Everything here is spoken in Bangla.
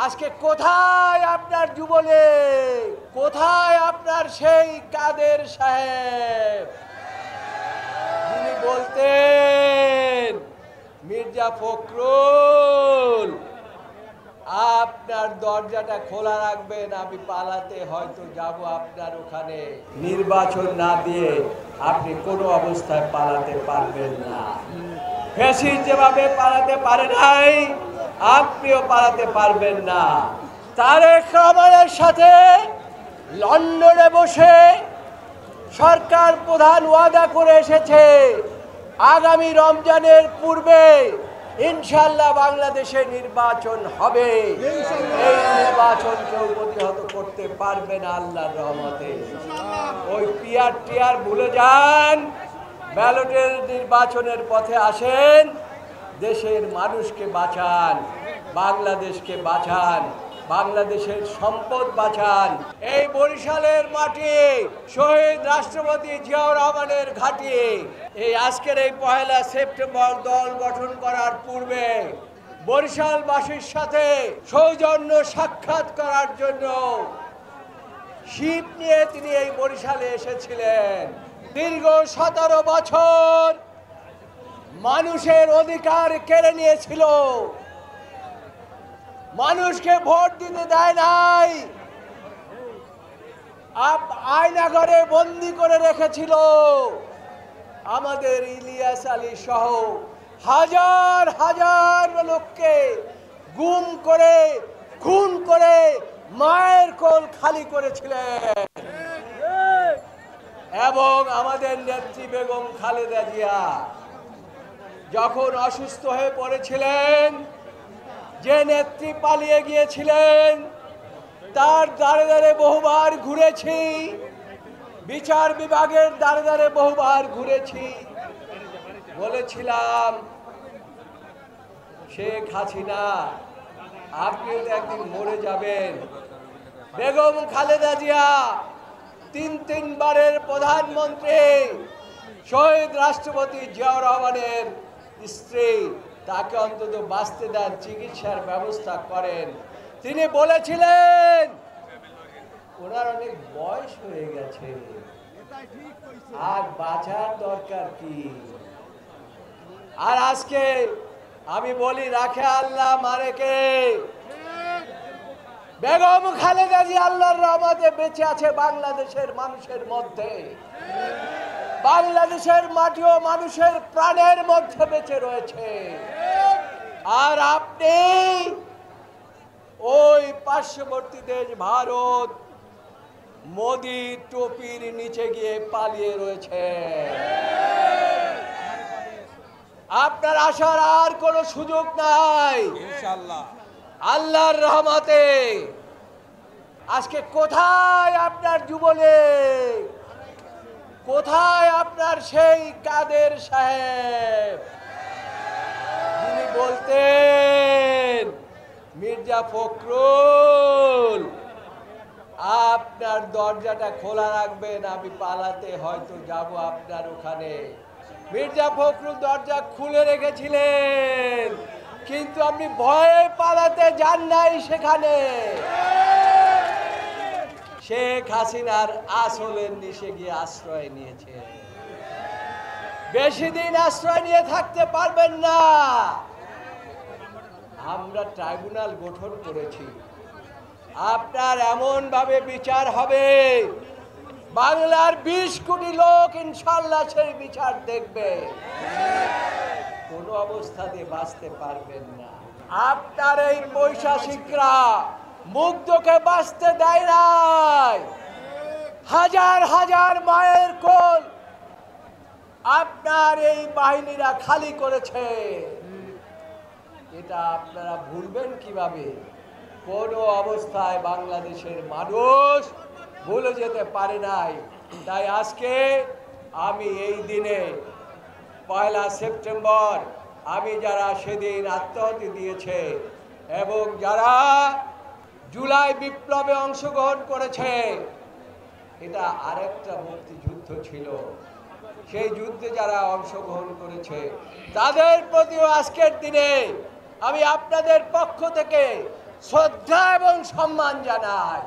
আজকে কোথায় আপনার যুবলীগ, কোথায় আপনার সেই কাদের সাহেব যিনি বলতেন মির্জা ফখরুল আপনার দরজাটা খোলা রাখবেন, আমি পালাতে হয়তো যাব আপনার ওখানে, নির্বাচন না দিয়ে আপনি কোনো অবস্থায় পালাতে পারবেন না। ফ্যাসিস্ট যেভাবে পালাতে পারে নাই আপনিও পালাতে পারবেন না। তারেক রহমানের সাথে লন্ডনে বসে সরকার প্রধান ওয়াদা করে এসেছে আগামী রমজানের পূর্বে ইনশাআল্লাহ বাংলাদেশে নির্বাচন হবে। এই নির্বাচন কেউ প্রতিহত করতে পারবে না আল্লাহর রহমতে। ওই পিয়ার টিয়ার ভুলে যান, ব্যালটের নির্বাচনের পথে আসেন, দেশের মানুষকে বাঁচান, বাংলাদেশকে বাঁচান, বাংলাদেশের সম্পদ বাঁচান। এই বরিশালের মাটি শহীদ রাষ্ট্রপতি জিয়াউর রহমানের ঘাঁটি। এই আজকের এই 1 সেপ্টেম্বর দল গঠন করার পূর্বে বরিশালবাসীর সাথে সৌজন্য সাক্ষাৎ করার জন্য শিপ নিয়ে তিনি এই বরিশালে এসেছিলেন। দীর্ঘ 17 বছর মানুষের অধিকার কেড়ে নিয়েছিল, মানুষকে ভোট দিতে দেয় নাই, আয়নাঘরে বন্দি করে রেখেছিল। আমাদের ইলিয়াস আলী সহ হাজার হাজার লোককে গুম করে খুন করে মায়ের কোল খালি করেছিলেন। এবং আমাদের নেত্রী বেগম খালেদা জিয়া যখন অসুস্থ হয়ে পড়েছিলেন, যে নেত্রী পালিয়ে গিয়েছিলেন তার দ্বারে দ্বারে বহুবার ঘুরেছি, বিচার বিভাগের দ্বারে দ্বারে বহুবার ঘুরেছি, বলেছিলাম শেখ হাসিনা আপনি তো একদিন মরে যাবেন। বেগম খালেদা জিয়া 3 বারের প্রধানমন্ত্রী, শহীদ রাষ্ট্রপতি জিয়াউর রহমানের স্ত্রী, তাকে অন্তত বাঁচতে দেন, চিকিৎসার ব্যবস্থা করেন। তিনি বলেছিলেন ওনার অনেক বয়স হয়ে গেছে, আর বাঁচার দরকার কি। আর আজকে আমি বলি রাখে আল্লাহ মারে কে। বেগম খালেদা জিয়া আল্লাহর রহমতে বেঁচে আছে বাংলাদেশের মানুষের মধ্যে, বাংলাদেশের মাটিও মানুষের প্রাণের মধ্যে বেঁচে রয়েছে। আর আপনি ওই পার্শ্ববর্তী দেশ ভারত মোদি টুপির নিচে গিয়ে পালিয়ে রয়েছে। আপনার আসার আর কোনো সুযোগ নাই ইনশাআল্লাহ আল্লাহর রহমতে। আজকে কোথায় আপনার যুবলীগ, কোথায় আপনার সেই কাদের সাহেব যিনি বলতেন মির্জা ফখরুল আপনার দরজাটা খোলা রাখবেন, আমি পালাতে হয়তো যাব আপনার ওখানে। মির্জা ফখরুল দরজা খুলে রেখেছিলেন, কিন্তু আপনি ভয়ে পালাতে যান নাই সেখানে। শেখ হাসিনার আসলের নিচে গিয়ে আশ্রয় নিয়েছে। বেশি দিন আশ্রয় নিয়ে থাকতে পারবেন না। আমরা ট্রাইব্যুনাল গঠন করেছি, আপনার এমন ভাবে বিচার হবে বাংলার 20 কোটি লোক ইনশাআল্লাহ সেই বিচার দেখবে, কোনো অবস্থাতে বাঁচতে পারবেন না। আপনার এই পৈশাচিকরা মুগ্ধকে বাঁচতে দেয় নাই, হাজার হাজার মায়ের কোল আপনার এই বাহিনীরা খালি করেছে। এটা আপনারা ভুলবেন কিভাবে? কোনো অবস্থায় বাংলাদেশের মানুষ ভুলে যেতে পারে নাই। তাই আজকে আমি এই দিনে 1 সেপ্টেম্বর আমি যারা সেদিন আত্মাহুতি দিয়েছে এবং যারা জুলাই বিপ্লবে অংশগ্রহণ করেছে, এটা আরেকটা মুক্তিযুদ্ধ ছিল, সেই যুদ্ধে যারা অংশগ্রহণ করেছে তাদের প্রতিও আজকের দিনে আমি আপনাদের পক্ষ থেকে শ্রদ্ধা এবং সম্মান জানাই।